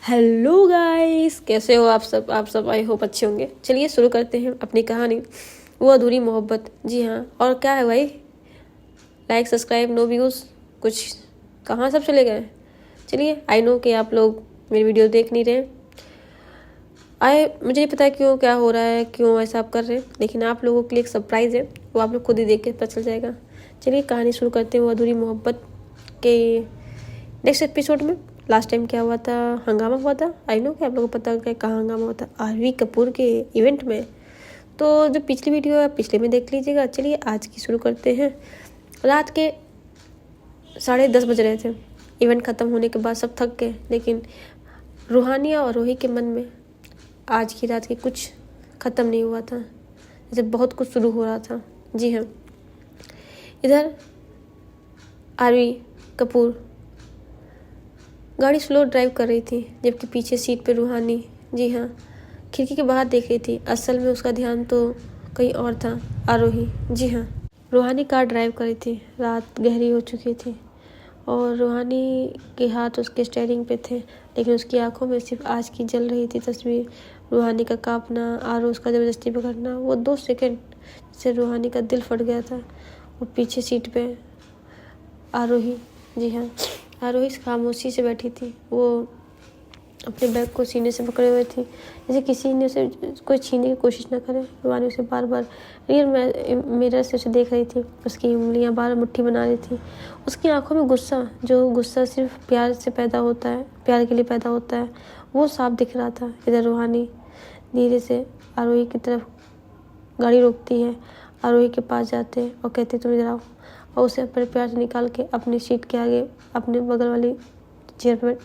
Hello guys, कैसे हो आप सब आई होप अच्छे होंगे। चलिए शुरू करते हैं अपनी कहानी, वो अधूरी मोहब्बत। जी हाँ, और क्या है भाई, लाइक सब्सक्राइब नो व्यूज़, कुछ कहाँ सब चले गए। चलिए, आई नो कि आप लोग मेरी वीडियो देख नहीं रहे। मुझे नहीं पता क्यों, क्या हो रहा है, क्यों ऐसा आप कर रहे हैं, लेकिन आप लोगों के लिए एक सरप्राइज़ है, वो आप लोग खुद ही देख के पता चल जाएगा। चलिए कहानी शुरू करते हैं वो अधूरी मोहब्बत के नेक्स्ट एपिसोड में। लास्ट टाइम क्या हुआ था, हंगामा हुआ था। आई नो कि आप लोगों को पता है कहाँ हंगामा हुआ था, आरवी कपूर के इवेंट में। तो जो पिछली वीडियो है पिछले में देख लीजिएगा। चलिए आज की शुरू करते हैं। रात के 10:30 बज रहे थे। इवेंट ख़त्म होने के बाद सब थक गए, लेकिन रूहानिया और रोही के मन में आज की रात की कुछ ख़त्म नहीं हुआ था, जैसे बहुत कुछ शुरू हो रहा था। जी हाँ, इधर आरवी कपूर गाड़ी स्लो ड्राइव कर रही थी, जबकि पीछे सीट पे रूहानी, जी हाँ, खिड़की के बाहर देख रही थी। असल में उसका ध्यान तो कहीं और था। आरोही, जी हाँ, रूहानी कार ड्राइव कर रही थी। रात गहरी हो चुकी थी और रूहानी के हाथ उसके स्टीयरिंग पे थे, लेकिन उसकी आंखों में सिर्फ आज की जल रही थी तस्वीर। रूहानी का कांपना, आरो उसका ज़बरदस्ती पकड़ना, वो 2 सेकंड से रूहानी का दिल फट गया था। वो पीछे सीट पे आरोही, जी हाँ, आरोही खामोशी से बैठी थी। वो अपने बैग को सीने से पकड़े हुए थी, जैसे किसी ने उसे कोई छीनने की कोशिश ना करे। रूहानी उसे बार बार रियर मिरर से उसे देख रही थी। उसकी उंगलियां बार मुट्ठी बना रही थी। उसकी आंखों में गुस्सा, जो गुस्सा सिर्फ प्यार से पैदा होता है, प्यार के लिए पैदा होता है, वो साफ दिख रहा था। इधर रूहानी धीरे से आरोही की तरफ गाड़ी रोकती है। आरोही के पास जाते हैं और कहते तुम इधर आओ, और उसे अपने प्यार से निकाल के अपनी सीट के आगे अपने बगल वाली चेयर पर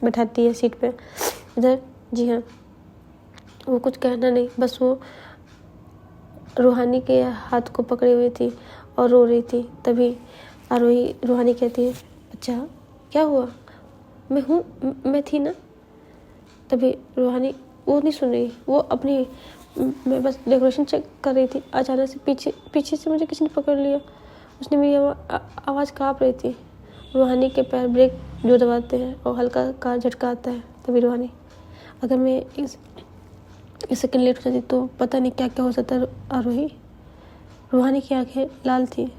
बैठाती है, सीट पे। इधर, जी हाँ, वो कुछ कहना नहीं, बस वो रूहानी के हाथ को पकड़े हुई थी और रो रही थी। तभी आरोही रूहानी कहती है, अच्छा क्या हुआ, मैं थी ना। तभी रूहानी वो नहीं सुन रही, वो अपनी मैं बस डेकोरेशन चेक कर रही थी। अचानक से पीछे से मुझे किसी ने पकड़ लिया। उसने मेरी आवाज़ काँप रही थी। रूहानी के पैर ब्रेक जो दबाते हैं और हल्का कार झटका आता है। तभी रूहानी, अगर मैं इस सेकंड लेट हो जाती तो पता नहीं क्या क्या हो सकता। आरोही, रूहानी की आंखें लाल थी।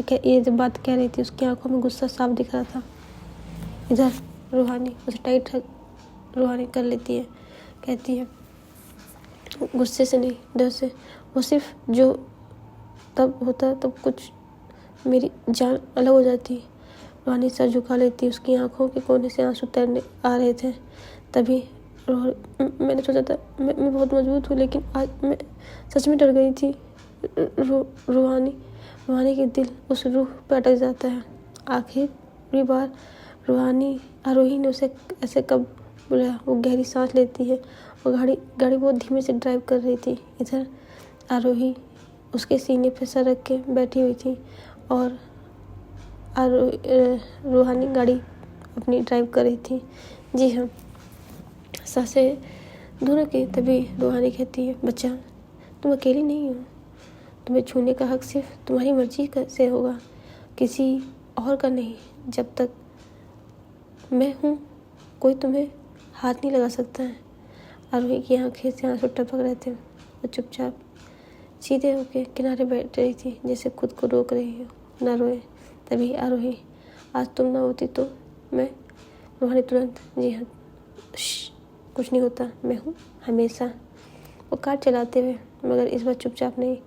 ये जब बात कह रही थी, उसकी आंखों में गुस्सा साफ दिख रहा था। इधर रूहानी उसे टाइट रूहानी कर लेती है, कहती है गुस्से से नहीं, डर से। वो सिर्फ जो तब होता तब कुछ मेरी जान अलग हो जाती। रूहानी सर झुका लेती, उसकी आंखों के कोने से आंसू तैरने आ रहे थे। तभी मैंने सोचा था मैं बहुत मजबूत हूँ, लेकिन आज मैं सच में डर गई थी। रूहानी के दिल उस रूह पर अटक जाता है। आखिरी बार रूहानी आरोही ने उसे ऐसे कब बुलाया। वो गहरी सांस लेती है और गाड़ी बहुत धीमे से ड्राइव कर रही थी। इधर आरोही उसके सीने पर सर रख के बैठी हुई थी और रूहानी गाड़ी अपनी ड्राइव कर रही थी। जी हाँ, सांसें दोनों की। तभी रूहानी कहती है, बच्चा तुम अकेली नहीं हो, तुम्हें छूने का हक सिर्फ तुम्हारी मर्जी से होगा, किसी और का नहीं। जब तक मैं हूँ कोई तुम्हें हाथ नहीं लगा सकता है। आरोही की आंखें से आंसू टपक रहे थे। वो चुपचाप सीधे होके किनारे बैठ रही थी, जैसे खुद को रोक रही हो ना रोए। तभी आरोही, आज तुम ना होती तो मैं। रूहानी तुरंत, जी हाँ, कुछ नहीं होता, मैं हूँ हमेशा। वो कार चलाते हुए, मगर इस बार चुपचाप नहीं।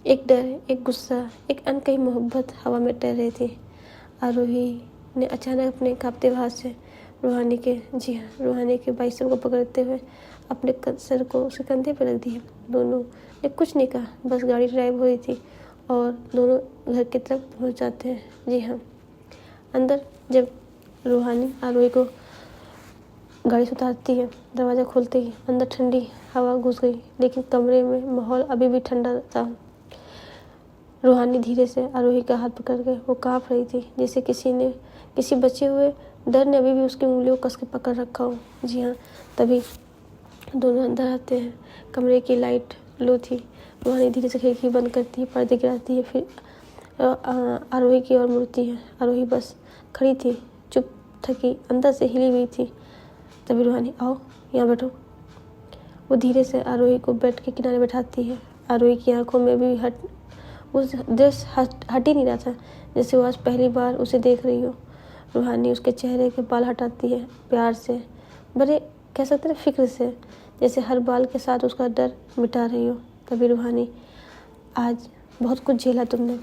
एक डर, एक गुस्सा, एक अनकही मोहब्बत हवा में तैर रही थी। आरोही ने अचानक अपने कांपते हाथ से रूहानी के, जी हाँ, रूहानी के बाइसेप को पकड़ते हुए अपने सर को उसके कंधे पर रख दिया। दोनों ने कुछ नहीं कहा, बस गाड़ी ड्राइव हो रही थी और दोनों घर की तरफ पहुंच जाते हैं। जी हाँ, अंदर जब रूहानी आरोही को गाड़ी से उतारती है, दरवाज़ा खोलते ही अंदर ठंडी हवा घुस गई, लेकिन कमरे में माहौल अभी भी ठंडा था। रूहानी धीरे से आरोही का हाथ पकड़ के, वो काँप रही थी जैसे किसी बचे हुए डर ने अभी भी उसकी उंगलियों को कस के पकड़ रखा हो। जी हाँ, तभी दोनों अंदर आते हैं। कमरे की लाइट लो थी। रूहानी धीरे से खिड़की बंद करती है, पर्दे गिराती है, फिर आरोही की ओर मुड़ती है। आरोही बस खड़ी थी, चुप थकी, अंदर से हिली हुई थी। तभी रूहानी, आओ यहाँ बैठो। वो धीरे से आरोही को बेड के किनारे बैठाती है। आरोही की आंखों में भी उस दृश्य हट ही नहीं रहा था, जैसे वो आज पहली बार उसे देख रही हो। रूहानी उसके चेहरे के बाल हटाती है, प्यार से, बड़े कह सकते हैं फिक्र से, जैसे हर बाल के साथ उसका डर मिटा रही हो। तभी रूहानी, आज बहुत कुछ झेला तुमने,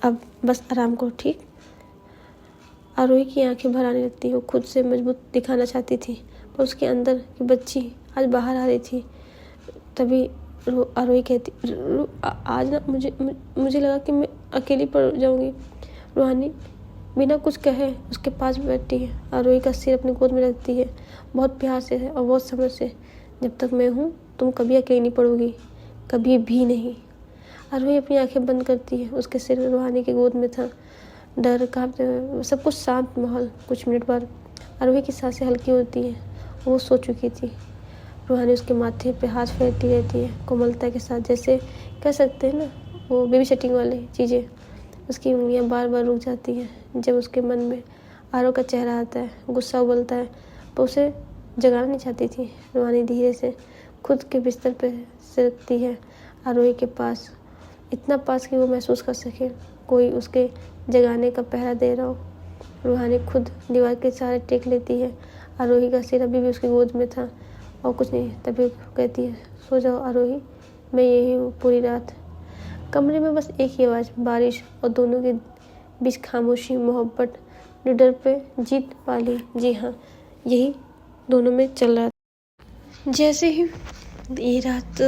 अब बस आराम करो, ठीक। आरोही की आंखें भर आने लगती। वो खुद से मजबूत दिखाना चाहती थी, पर उसके अंदर की बच्ची आज बाहर आ रही थी। तभी आरोही कहती, आज ना मुझे लगा कि मैं अकेली पड़ जाऊंगी। रूहानी बिना कुछ कहे उसके पास बैठती है, आरोही का सिर अपनी गोद में रखती है, बहुत प्यार से है और बहुत समझ से। जब तक मैं हूँ तुम कभी अकेली नहीं पड़ोगी, कभी भी नहीं। आरोही अपनी आंखें बंद करती है। उसके सिर रूहानी की गोद में था। डर कांपते सब कुछ शांत माहौल। कुछ मिनट बाद आरोही की सांसें हल्की होती हैं। वो सो चुकी थी। रूहानी उसके माथे पे हाथ फेरती रहती है कोमलता के साथ, जैसे कह सकते हैं ना वो बेबी सेटिंग वाली चीज़ें। उसकी उंगलियां बार बार रुक जाती हैं जब उसके मन में आरो का चेहरा आता है। गुस्सा उबलता है, पर उसे जगाना नहीं चाहती थी। रूहानी धीरे से खुद के बिस्तर पे सिरकती है, आरोही के पास, इतना पास कि वो महसूस कर सके कोई उसके जगाने का पहरा दे रहा हो। रूहानी खुद दीवार के सहारे टेक लेती है। आरोही का सिर अभी भी उसकी गोद में था और कुछ नहीं। तभी कहती है, सो जाओ आरोही, मैं यही हूँ पूरी रात। कमरे में बस एक ही आवाज़, बारिश, और दोनों के बीच खामोशी, मोहब्बत, निडर पे जीत पा ली। जी हाँ, यही दोनों में चल रहा था। जैसे ही ये रात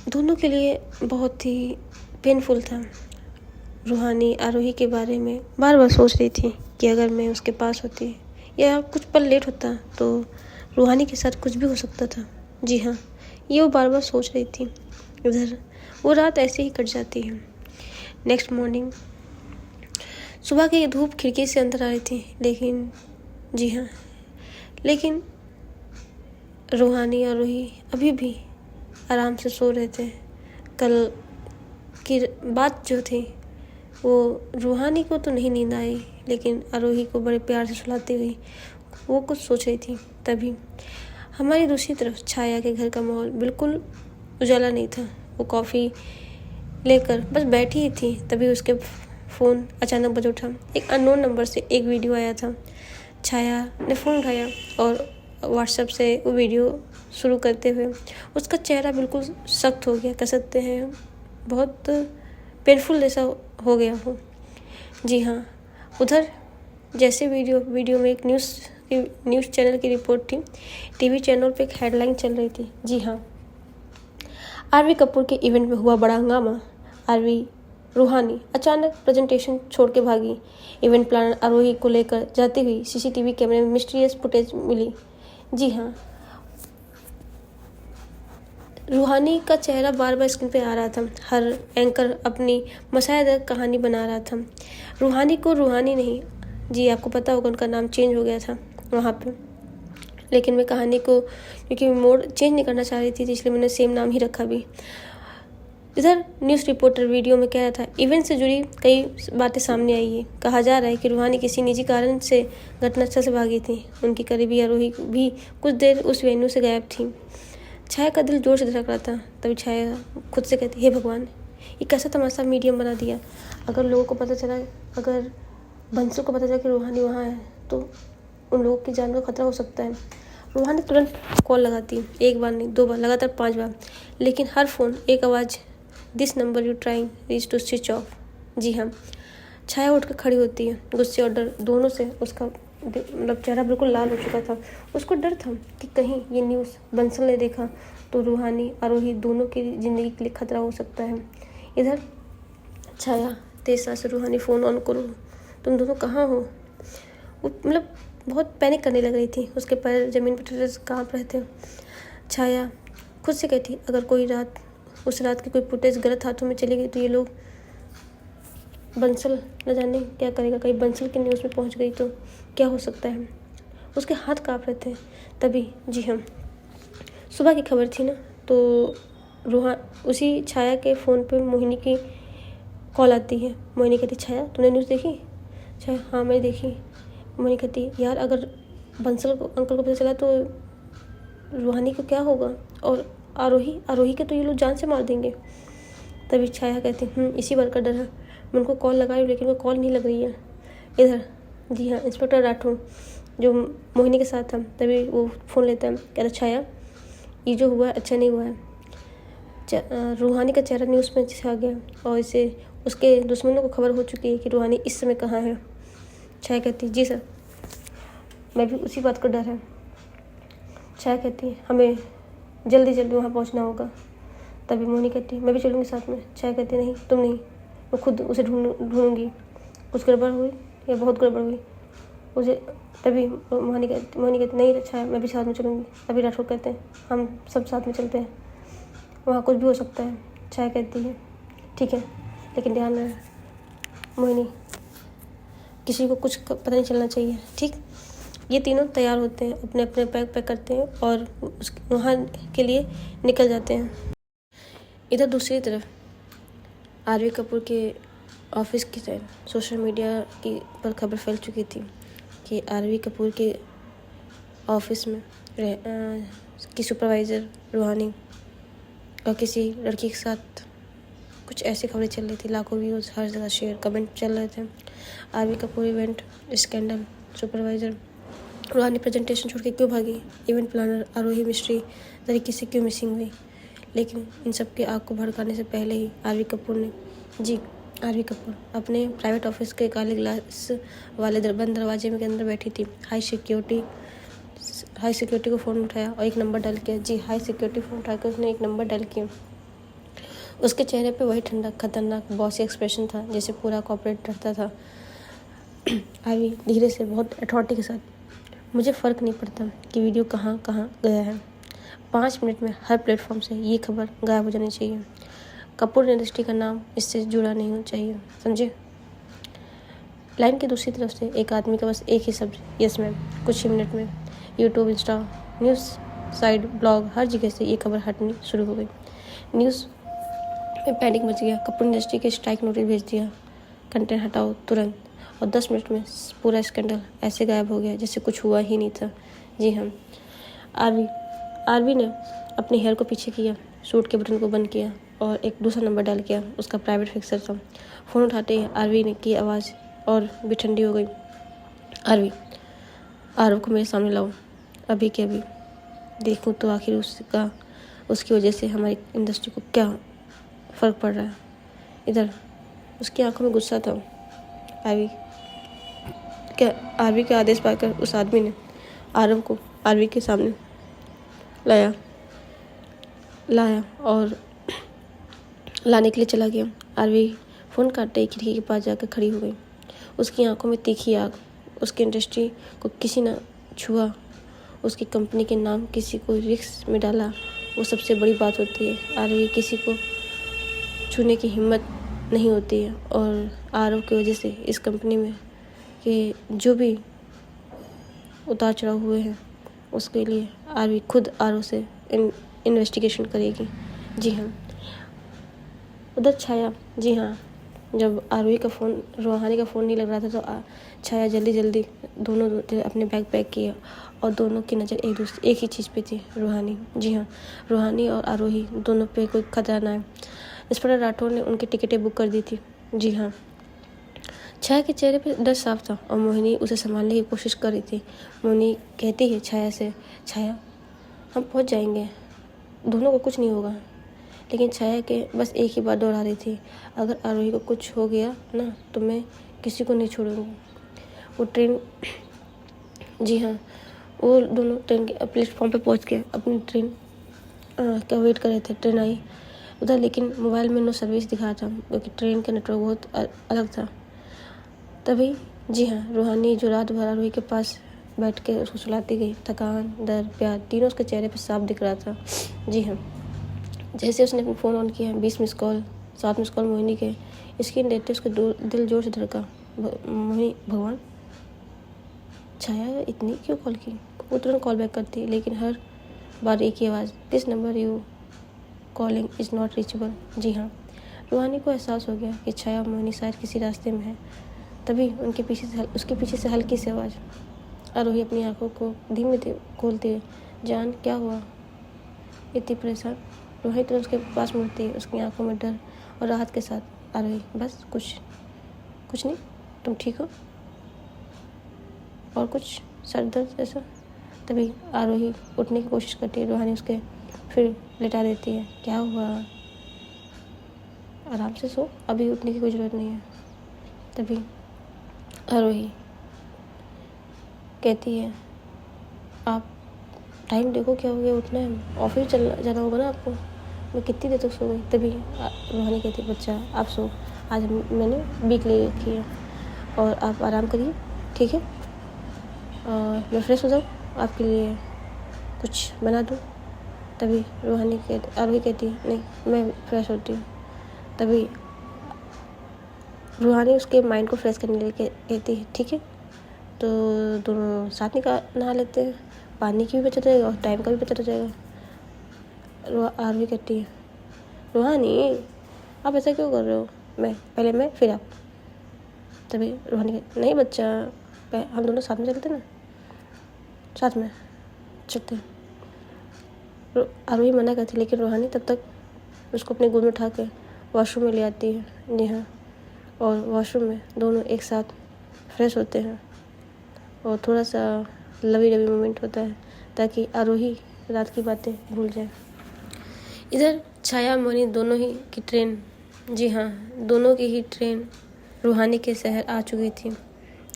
दोनों के लिए बहुत ही पेनफुल था। रूहानी आरोही के बारे में बार बार सोच रही थी कि अगर मैं उसके पास होती या कुछ पल लेट होता तो रूहानी के साथ कुछ भी हो सकता था। जी हाँ, ये वो बार बार सोच रही थी। उधर वो रात ऐसे ही कट जाती है। नेक्स्ट मॉर्निंग सुबह की धूप खिड़की से अंदर आ रही थी, लेकिन जी हाँ, लेकिन रूहानी और रूही अभी भी आराम से सो रहे थे। कल की बात जो थी वो रूहानी को तो नहीं नींद आई, लेकिन आरोही को बड़े प्यार से सुलाती हुई वो कुछ सोच रही थी। तभी हमारी दूसरी तरफ छाया के घर का माहौल बिल्कुल उजाला नहीं था। वो कॉफ़ी लेकर बस बैठी ही थी, तभी उसके फ़ोन अचानक बज उठा। एक अननोन नंबर से एक वीडियो आया था। छाया ने फ़ोन उठाया और व्हाट्सएप से वो वीडियो शुरू करते हुए उसका चेहरा बिल्कुल सख्त हो गया, कह सकते हैं बहुत पेनफुल जैसा हो गया हो। जी हाँ, उधर जैसे वीडियो में एक न्यूज़ चैनल की रिपोर्ट थी। टीवी चैनल पे एक हेडलाइन चल रही थी। जी हाँ, आरवी कपूर के इवेंट में हुआ बड़ा हंगामा, आरवी रूहानी अचानक प्रेजेंटेशन छोड़ के भागी। इवेंट प्लानर आरोही को लेकर जाती हुई सीसीटीवी कैमरे में मिस्टीरियस फुटेज मिली। जी हाँ, रूहानी का चेहरा बार बार स्क्रीन पे आ रहा था। हर एंकर अपनी मसालेदार कहानी बना रहा था। रूहानी को रूहानी नहीं, जी आपको पता होगा उनका नाम चेंज हो गया था वहाँ पे, लेकिन मैं कहानी को क्योंकि मोड चेंज नहीं करना चाह रही थी, इसलिए मैंने सेम नाम ही रखा भी। इधर न्यूज़ रिपोर्टर वीडियो में कह रहा था, इवेंट से जुड़ी कई बातें सामने आई है। कहा जा रहा है कि रूहानी किसी निजी कारण से घटनास्थल से भागी थी। उनकी करीबी आरोही भी कुछ देर उस वेन्यू से गायब थी। छाया का दिल जोर से धड़क रहा था। तभी छाया खुद से कहती, हे भगवान, ये कैसा तमाशा मीडियम बना दिया। अगर लोगों को पता चला, अगर बंसू को पता चला कि रूहानी वहाँ है, तो उन लोगों की जान का खतरा हो सकता है। रूहानी तुरंत कॉल लगाती, एक बार नहीं 2 बार, लगातार 5 बार, लेकिन हर फ़ोन एक आवाज़, this number you trying reach to switch off. जी हाँ, छाया उठकर खड़ी होती है, गुस्से और डर दोनों से। उसका मतलब चेहरा बिल्कुल लाल हो चुका था। उसको डर था कि कहीं ये न्यूज़ बंसल ने देखा तो रूहानी आरोही दोनों की ज़िंदगी के लिए खतरा हो सकता है। इधर छाया तेज सांस से, रूहानी फ़ोन ऑन करो, तुम दोनों कहाँ हो। वो मतलब बहुत पैनिक करने लग रही थी। उसके पैर ज़मीन पर ठिठुर काँप रहे थे। छाया खुद से कहती, अगर कोई उस रात की कोई फुटेज गलत हाथों में चली गई तो ये लोग बंसल न जाने क्या करेगा। कहीं बंसल की न्यूज़ में पहुंच गई तो क्या हो सकता है। उसके हाथ काँप रहे थे। तभी जी हाँ, सुबह की खबर थी ना, तो उसी छाया के फ़ोन पे मोहिनी की कॉल आती है। मोहिनी कहती, छाया तूने न्यूज़ देखी। छाया, हाँ मैंने देखी। मोहिनी कहती, यार अगर बंसल को अंकल को पता चला तो रूहानी को क्या होगा, और आरोही के तो ये लोग जान से मार देंगे। तभी छाया कहती इसी बात का डर है, मैं उनको कॉल लगा रही हूँ लेकिन वो कॉल नहीं लग रही है। इधर जी हाँ इंस्पेक्टर राठौर जो मोहिनी के साथ था, तभी वो फ़ोन लेता है, कहता छाया ये जो हुआ है अच्छा नहीं हुआ है। रूहानी का चेहरा न्यूज़ में छा गया और इसे उसके दुश्मनों को खबर हो चुकी है कि रूहानी इस समय कहाँ है। छाया कहती जी सर, मैं भी उसी बात का डर है। छाया कहती है हमें जल्दी जल्दी वहाँ पहुँचना होगा। तभी मोहिनी कहती मैं भी चलूँगी साथ में। छाया कहती नहीं तुम नहीं, मैं खुद उसे ढूंढूंगी, कुछ गड़बड़ हुई या बहुत गड़बड़ हुई उसे। तभी मोहिनी कहती नहीं छाया मैं भी साथ में चलूँगी। तभी राठौर कहते हैं हम सब साथ में चलते हैं, वहाँ कुछ भी हो सकता है। छाया कहती है ठीक है लेकिन ध्यान रहे मोहिनी, किसी को कुछ पता नहीं चलना चाहिए, ठीक। ये तीनों तैयार होते हैं, अपने अपने बैग पैक करते हैं और वहाँ के लिए निकल जाते हैं। इधर दूसरी तरफ आरवी कपूर के ऑफिस की तरफ सोशल मीडिया की पर खबर फैल चुकी थी कि आरवी कपूर के ऑफिस में की सुपरवाइज़र रूहानी और किसी लड़की के साथ कुछ ऐसी खबरें चल रही थी। लाखों व्यूज़, हर जगह शेयर कमेंट चल रहे थे। Aarvi Kapoor event scandal, supervisor Ruhani presentation छोड़ के क्यों भागी, इवेंट प्लानर आरोही मिस्ट्री तरीके से क्यों मिसिंग हुई। लेकिन इन सब के आग को भड़काने से पहले ही आरवी कपूर अपने प्राइवेट ऑफिस के काले ग्लास वाले बंद दरवाजे में के अंदर बैठी थी। हाई सिक्योरिटी को फ़ोन उठाया और एक नंबर डायल किया। जी हाई सिक्योरिटी फ़ोन उठाकर उसने एक नंबर डायल किया। उसके चेहरे पे वही ठंडा खतरनाक बॉसी एक्सप्रेशन था जैसे पूरा कॉर्पोरेट डरता था। आरवी धीरे से बहुत अथॉरिटी के साथ मुझे फ़र्क नहीं पड़ता कि वीडियो कहाँ गया है, 5 मिनट में हर प्लेटफॉर्म से ये खबर गायब हो जानी चाहिए। कपूर इंडस्ट्री का नाम इससे जुड़ा नहीं होना चाहिए, समझे। लाइन की दूसरी तरफ से एक आदमी का बस एक ही शब्द यस मैम। कुछ ही मिनट में YouTube, Insta, news site, blog हर जगह से ये खबर हटनी शुरू हो गई। न्यूज़ में पैनिक मच गया। कपूर इंडस्ट्री के स्ट्राइक नोटिस भेज दिया, कंटेंट हटाओ तुरंत। और 10 मिनट में पूरा स्कैंडल ऐसे गायब हो गया जैसे कुछ हुआ ही नहीं था। जी हाँ, आरवी ने अपने हेयर को पीछे किया, सूट के बटन को बंद किया और एक दूसरा नंबर डायल किया। उसका प्राइवेट फिक्सर था। फ़ोन उठाते ही आरवी ने की आवाज़ और भी ठंडी हो गई। आरव को मेरे सामने लाओ, अभी के अभी देखूं तो आखिर उसकी वजह से हमारी इंडस्ट्री को क्या फ़र्क पड़ रहा है। इधर उसकी आंखों में गुस्सा था। आरवी के आदेश पाकर उस आदमी ने आरव को आरवी के सामने लाया और लाने के लिए चला गया। आरवी फ़ोन काटते ही खिड़की के पास जाकर खड़ी हो गई। उसकी आंखों में तीखी आग। उसकी इंडस्ट्री को किसी ने छुआ, उसकी कंपनी के नाम किसी को रिस्क में डाला, वो सबसे बड़ी बात होती है। आरवी किसी को छूने की हिम्मत नहीं होती है और आरव की वजह से इस कंपनी में कि जो भी उतार चढ़ाव हुए हैं उसके लिए आरवी खुद आरव से इन्वेस्टिगेशन करेगी। जी हाँ, उधर छाया, जी हाँ, जब आरवी का फ़ोन रूहानी का फ़ोन नहीं लग रहा था तो छाया जल्दी दोनों अपने बैग पैक किया और दोनों की नज़र एक ही चीज़ पे थी, रूहानी। जी हाँ, रूहानी और आरोही दोनों पे कोई खतरा ना है। इंस्पेक्टर राठौर ने उनकी टिकटें बुक कर दी थी। जी हाँ, छाया के चेहरे पे डर साफ था और मोहिनी उसे संभालने की कोशिश कर रही थी। मोहिनी कहती है छाया से, छाया हम पहुंच जाएंगे, दोनों को कुछ नहीं होगा। लेकिन छाया के बस एक ही बात दोहरा रही थी, अगर आरोही को कुछ हो गया ना तो मैं किसी को नहीं छोड़ूंगी। वो ट्रेन, जी हाँ, वो दोनों ट्रेन के प्लेटफॉर्म पे पहुंच गए, अपनी ट्रेन का वेट कर रहे थे। ट्रेन आई उधर, लेकिन मोबाइल में नो सर्विस दिखा था क्योंकि ट्रेन का नेटवर्क बहुत अलग था। तभी जी हाँ, रूहानी जो रात भर आरोही के पास बैठ के उसको सुलाती गई, थकान, दर्द, प्यार तीनों उसके चेहरे पर साफ दिख रहा था। जी हाँ, जैसे उसने अपना फ़ोन ऑन किया, 20 miss call, 7 miss call Mohini के। स्क्रीन देखते उसका दिल जोर से धड़का। मोहिनी, भगवान, छाया इतनी क्यों कॉल की। वो तुरंत कॉल बैक करती, लेकिन हर बार एक ही आवाज़, this number you calling is not reachable. जी हाँ, रूहानी को एहसास हो गया कि छाया मोहिनी शायद किसी रास्ते में है। तभी उसके पीछे से हल्की सी आवाज़, आरोही अपनी आंखों को धीमे खोलते हुए, जान क्या हुआ, इतनी परेशान। रूहानी तुरंत उसके पास मुड़ती है, उसकी आंखों में डर और राहत के साथ। आरोही, बस कुछ नहीं, तुम ठीक हो? और कुछ सर दर्द जैसा? तभी आरोही उठने की कोशिश करती है, रूहानी उसके फिर लेटा देती है। क्या हुआ, आराम से सो, अभी उठने की कोई ज़रूरत नहीं है। तभी आरोही कहती है, आप टाइम देखो क्या हो गया, उठना है, ऑफिस जाना होगा ना आपको, मैं कितनी देर तक सो गई। तभी रूहानी कहती है, बच्चा आप सो, आज मैंने वीक ले रखी है और आप आराम करिए, ठीक है? मैं फ्रेश हो जाऊँ, आपके लिए कुछ बना दूँ? तभी आरोही कहती है, नहीं मैं फ्रेश होती हूँ। तभी रूहानी उसके माइंड को फ्रेश करने के लिए कहती है, ठीक है, तो दोनों साथ नहा लेते हैं, पानी की भी बचत रहेगा और टाइम का भी बचत हो जाएगा। आरोही कहती है, रूहानी आप ऐसा क्यों कर रहे हो, पहले मैं फिर आप। तभी रूहानी कहती, नहीं बच्चा, हम दोनों साथ में चलते ना, साथ में चलते हैं। आरोही मना करती, लेकिन रूहानी तब तक उसको अपने गोद में उठा के वॉशरूम में ले आती है। जी हाँ, और वॉशरूम में दोनों एक साथ फ्रेश होते हैं और थोड़ा सा लवी मोमेंट होता है ताकि आरोही रात की बातें भूल जाए। इधर छाया मोनी दोनों ही की ट्रेन, जी हाँ, दोनों की ही ट्रेन रूहानी के शहर आ चुकी थी।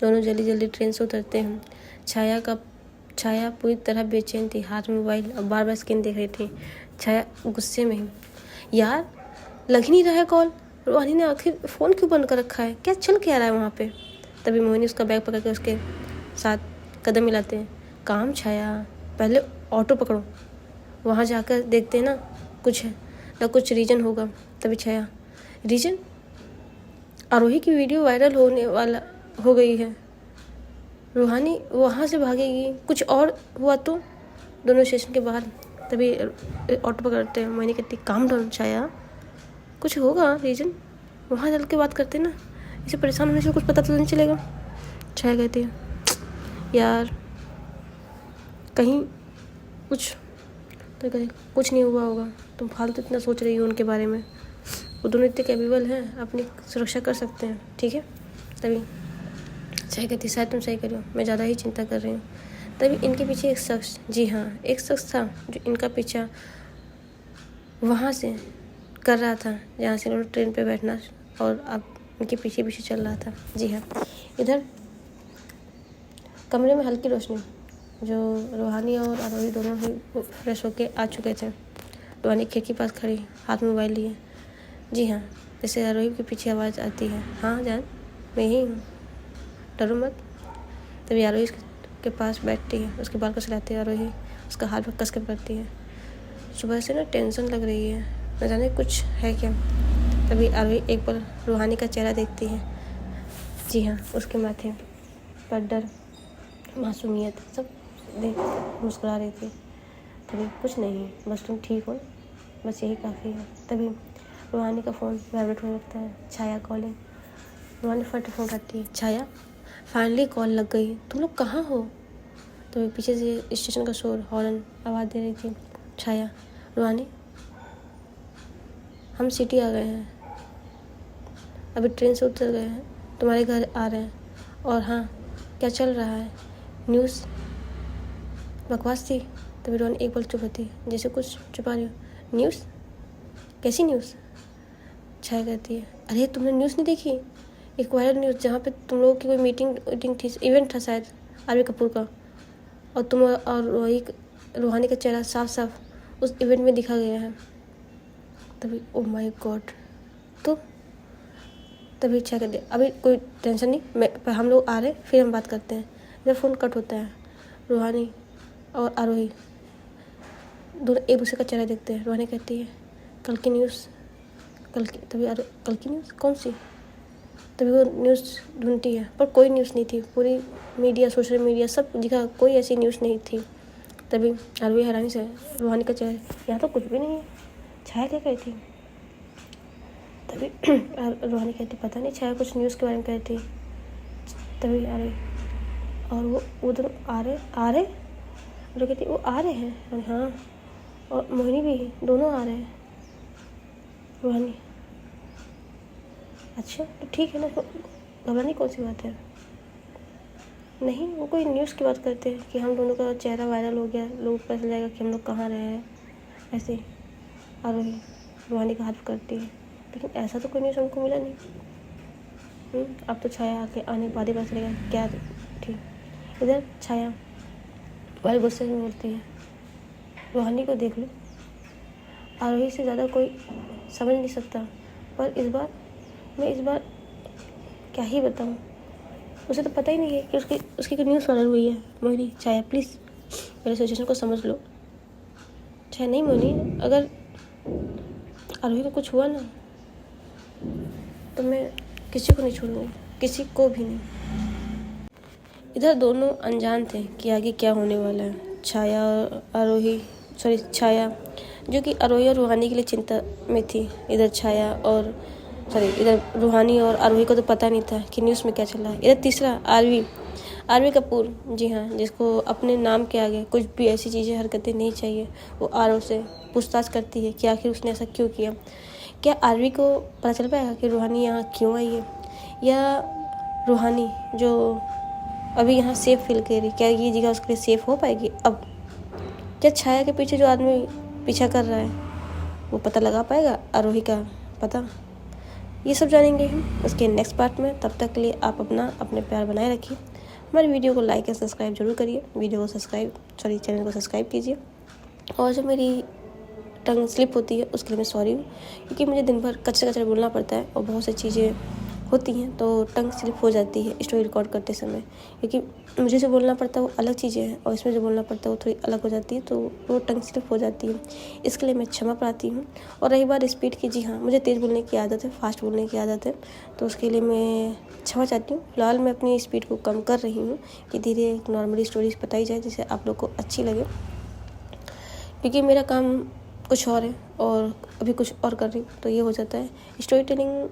दोनों जल्दी जल्दी ट्रेन से उतरते हैं। छाया पूरी तरह बेचैन थी, हाथ में मोबाइल और बार बार स्क्रीन देख रही थी। छाया गुस्से में ही, यार लग ही नहीं रहा है कॉल, रूहानी ने आखिर फ़ोन क्यों बंद कर रखा है, क्या चल क्या रहा है वहाँ पे? तभी मोहिनी उसका बैग पकड़ के उसके साथ कदम मिलाते हैं। काम छाया, पहले ऑटो पकड़ो, वहाँ जाकर देखते हैं ना, कुछ है ना, कुछ रीजन होगा। तभी छाया, रीजन? आरोही की वीडियो वायरल होने वाला हो गई है, रूहानी वहाँ से भागेगी, कुछ और हुआ तो? दोनों स्टेशन के बाहर तभी ऑटो पकड़ते हैं। मोहिनी कहती, काम डाउन छाया, कुछ होगा रीजन, वहाँ चल के बात करते ना, इसे परेशान होने से कुछ पता तो नहीं चलेगा। छाया कहती है, यार कहीं कुछ तो कहीं कुछ नहीं हुआ होगा, तुम फालतू इतना सोच रही हो उनके बारे में, वो दोनों इतने कैपेबल हैं, अपनी सुरक्षा कर सकते हैं, ठीक है? तभी छाया कहती, शायद तुम सही करो, मैं ज़्यादा ही चिंता कर रही हूँ। तभी इनके पीछे एक शख्स, जी हाँ, एक शख्स था जो इनका पीछा वहाँ से कर रहा था जहाँ से उन्होंने ट्रेन पे बैठना, और अब उनके पीछे पीछे चल रहा था। जी हाँ, इधर कमरे में हल्की रोशनी, जो रूहानी और आरोही दोनों ही फ्रेश होके आ चुके थे। रूहानी खिड़की पास खड़ी, हाथ में मोबाइल लिए। जी हाँ, जैसे आरोही के पीछे आवाज़ आती है, हाँ जान मैं ही हूँ, डरो मत। तभी आरोही के पास बैठती है, उसके बाल कसलाती है। आरोही उसका हाथ कस के पकड़ती है। सुबह से ना टेंशन लग रही है, न जाने कुछ है क्या। तभी आरोही एक बार रूहानी का चेहरा देखती है। जी हाँ, उसके माथे पर डर, मासूमियत सब देख मुस्कुरा रही थी। तभी कुछ नहीं, बस तुम ठीक हो, बस यही काफ़ी है। तभी रूहानी का फ़ोन वाइब्रेट होने लगता है। छाया कॉलिंग। रूहानी फट फ़ोन उठाती है, छाया फाइनली कॉल लग गई, तुम लोग कहाँ हो? तो पीछे से स्टेशन का शोर, हॉर्न आवाज़ दे रही थी। छाया, रूहानी हम सिटी आ गए हैं, अभी ट्रेन से उतर गए हैं, तुम्हारे घर आ रहे हैं। और हाँ, क्या चल रहा है? न्यूज़ बकवास थी। तभी रूहानी एक पल चुप होती है, जैसे कुछ छुपा रही हो। न्यूज़? कैसी न्यूज़? छाया कहती है, अरे तुमने न्यूज़ नहीं देखी? एक वायरल न्यूज़ जहाँ पे तुम लोगों की कोई मीटिंग थी, इवेंट था शायद आर्मी कपूर का, और तुम और रूहानी का चेहरा साफ साफ उस इवेंट में दिखा गया है। तभी ओ माय गॉड, तो तभी छाया कहती है, अभी कोई टेंशन नहीं, हम लोग आ रहे हैं, फिर हम बात करते हैं। जब फ़ोन कट होता है, रूहानी और आरोही दोनों एक दूसरे का चेहरा देखते हैं। रूहानी कहती है, कल की न्यूज़, कल की न्यूज़ कौन सी? तभी वो न्यूज़ ढूंढती है, पर कोई न्यूज़ नहीं थी। पूरी मीडिया, सोशल मीडिया सब दिखा, कोई ऐसी न्यूज़ नहीं थी। तभी आरोही हैरानी से रूहानी का चेहरा, यहाँ तो कुछ भी नहीं है, छाया क्या कही थी? तभी रूहानी कहती, पता नहीं, छाया कुछ न्यूज़ के बारे में कही थी। तभी आरोही, और वो दोनों आ रहे और कहती वो आ रहे हैं। अरे हाँ, और मोहिनी भी, दोनों आ रहे हैं। रूहानी, अच्छा तो ठीक है ना, घबराने कौन सी बात है। नहीं, वो कोई न्यूज़ की बात करते हैं कि हम दोनों का चेहरा वायरल हो गया, लोग पता चल जाएगा कि हम लोग कहाँ रहे हैं, ऐसे। और रूहानी का हेल्प करती है, लेकिन ऐसा तो कोई न्यूज़ हमको मिला नहीं। अब तो छाया आने के बाद ही पता चलेगा क्या थी। इधर छाया बड़े गुस्से में बोलती है, रूहानी को देख लो, आरोही से ज़्यादा कोई समझ नहीं सकता, पर इस बार क्या ही बताऊँ, उसे तो पता ही नहीं है कि उसकी कोई न्यूज़ वायरल हुई है। मोहिनी, छाया प्लीज़ मेरे सिचुएशन को समझ लो। छाया, नहीं मोहिनी, अगर आरोही को कुछ हुआ ना तो मैं किसी को नहीं छोड़ूंगी, किसी को भी नहीं। इधर दोनों अनजान थे कि आगे क्या होने वाला है। छाया जो कि आरोही और रूहानी के लिए चिंता में थी। इधर रूहानी और आरोही को तो पता नहीं था कि न्यूज़ में क्या चल रहा है। इधर तीसरा आरवी कपूर, जी हाँ, जिसको अपने नाम के आगे कुछ भी ऐसी चीज़ें हरकतें नहीं चाहिए। वो आरव से पूछताछ करती है कि आखिर उसने ऐसा क्यों किया। क्या आरवी को पता चल पाएगा कि रूहानी यहाँ क्यों आई है, या रूहानी जो अभी यहाँ सेफ फील कर रही, क्या ये जगह उसके लिए सेफ हो पाएगी अब। क्या छाया के पीछे जो आदमी पीछा कर रहा है वो पता लगा पाएगा आरोही का पता। ये सब जानेंगे हम उसके नेक्स्ट पार्ट में। तब तक के लिए आप अपने प्यार बनाए रखिए। हमारी वीडियो को लाइक और सब्सक्राइब जरूर करिए। चैनल को सब्सक्राइब कीजिए। और जो मेरी टंग स्लिप होती है उसके लिए मैं सॉरी हूँ, क्योंकि मुझे दिन भर कचरा बोलना पड़ता है और बहुत सी चीज़ें होती हैं तो टंग स्लिप हो जाती है स्टोरी रिकॉर्ड करते समय। क्योंकि मुझे जो बोलना पड़ता है वो अलग चीज़ें हैं और इसमें जो बोलना पड़ता है वो थोड़ी अलग हो जाती है, तो वो टंग स्लिप हो जाती है। इसके लिए मैं क्षमा प्रार्थी हूँ। और रही बात स्पीड की, जी हाँ, मुझे तेज़ बोलने की आदत है, फास्ट बोलने की आदत है, तो उसके लिए मैं क्षमा चाहती हूँ। फिलहाल मैं अपनी स्पीड को कम कर रही हूँ कि धीरे एक नॉर्मली स्टोरीज बताई जाए जिससे आप लोग को अच्छी लगे, क्योंकि मेरा काम कुछ और है और अभी कुछ और कर रही हूँ तो ये हो जाता है। स्टोरी टेलिंग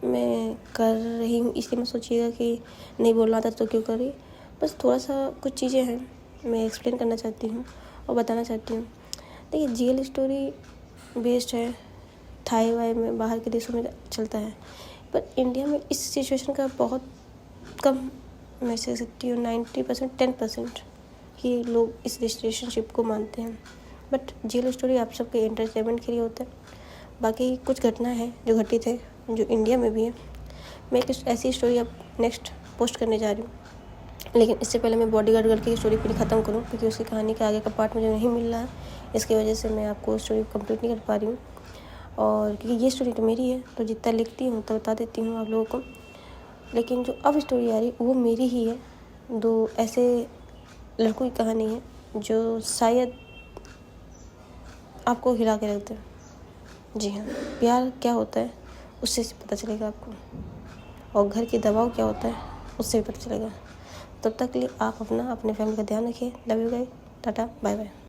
मैं कर रही हूँ, इसलिए मैं सोचिएगा कि नहीं बोलना था तो क्यों कर रही। बस थोड़ा सा कुछ चीज़ें हैं मैं एक्सप्लेन करना चाहती हूँ और बताना चाहती हूँ। देखिए, रियल स्टोरी बेस्ड है, थाई वाई में, बाहर के देशों में चलता है, पर इंडिया में इस सिचुएशन का बहुत कम, मैं कह सकती हूँ 90% 10% ही लोग इस रिलेशनशिप को मानते हैं। बट रियल स्टोरी आप सबके एंटरटेनमेंट के लिए होता है। बाकी कुछ घटना है जो घटित है जो इंडिया में भी है। मैं कुछ ऐसी स्टोरी अब नेक्स्ट पोस्ट करने जा रही हूँ, लेकिन इससे पहले मैं बॉडीगार्ड गर्ल की स्टोरी पूरी ख़त्म करूँ, क्योंकि उसकी कहानी का आगे का पार्ट मुझे नहीं मिल रहा है। इसकी वजह से मैं आपको स्टोरी कंप्लीट नहीं कर पा रही हूँ, और क्योंकि ये स्टोरी तो मेरी है तो जितना लिखती हूँ तो बता देती हूँ आप लोगों को। लेकिन जो अब स्टोरी आ रही वो मेरी ही है। 2 ऐसे लड़कों की कहानी है जो शायद आपको हिला के रख दे। जी हाँ, प्यार क्या होता है उससे पता चलेगा आपको, और घर की दबाव क्या होता है उससे भी पता चलेगा। तब तक के लिए आप अपने फैमिली का ध्यान रखिए। Love you guys, tata bye bye.